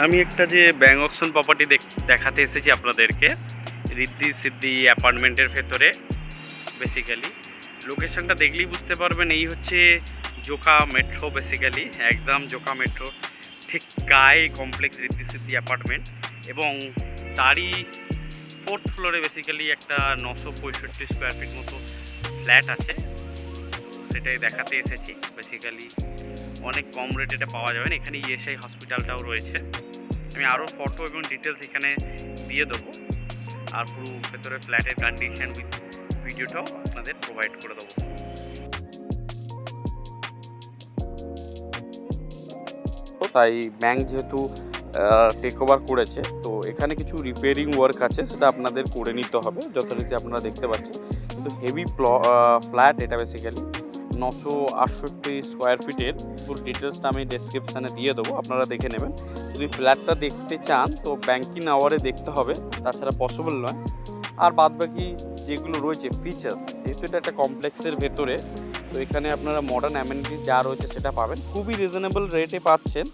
আমি একটা যে ব্যাংক অকশন প্রপার্টি দেখাতে এসেছি আপনাদেরকে, রিদ্ধি সিদ্ধি অ্যাপার্টমেন্টের ভেতরে। বেসিক্যালি লোকেশনটা দেখলেই বুঝতে পারবেন, এই হচ্ছে জোকা মেট্রো। বেসিক্যালি একদম জোকা মেট্রো ঠিক গায়ে কমপ্লেক্স রিদ্ধি সিদ্ধি অ্যাপার্টমেন্ট, এবং তারই 4th ফ্লোরে বেসিক্যালি একটা 965 স্কোয়ার ফিট মতো ফ্ল্যাট আছে। সেটাই দেখাতে এসেছি। বেসিক্যালি অনেক কম রেটে এটা পাওয়া যাবে না। এখানে ইএসআই হসপিটালটাও রয়েছে। আমি আরও ফটো এবং ডিটেলস এখানে দিয়ে দেবো, আর পুরো ভেতরে ফ্ল্যাটের কন্ডিশন উইথ ভিডিওটাও আপনাদের প্রোভাইড করে দেবো। তাই ব্যাংক যেহেতু টেক ওভার করেছে, তো এখানে কিছু রিপেয়ারিং ওয়ার্ক আছে, সেটা আপনাদের করে নিতে হবে যথারীতি। আপনারা দেখতে পাচ্ছেন কিন্তু হেভি ফ্ল্যাট এটা। বেসিক্যালি 968 স্কোয়ার ফিটের পুরো ডিটেলসটা আমি ডেসক্রিপশানে দিয়ে দেবো, আপনারা দেখে নেবেন। যদি ফ্ল্যাটটা দেখতে চান তো ব্যাংকিং আওয়ারে দেখতে হবে, তাছাড়া পসিবল নয়। আর বাদবাকি যেগুলো রয়েছে ফিচার্স, যেহেতু এটা একটা কমপ্লেক্সের ভেতরে, তো এখানে আপনারা মডার্ন অ্যামেনিটিস যা রয়েছে সেটা পাবেন। খুবই রিজনেবল রেটে পাচ্ছেন।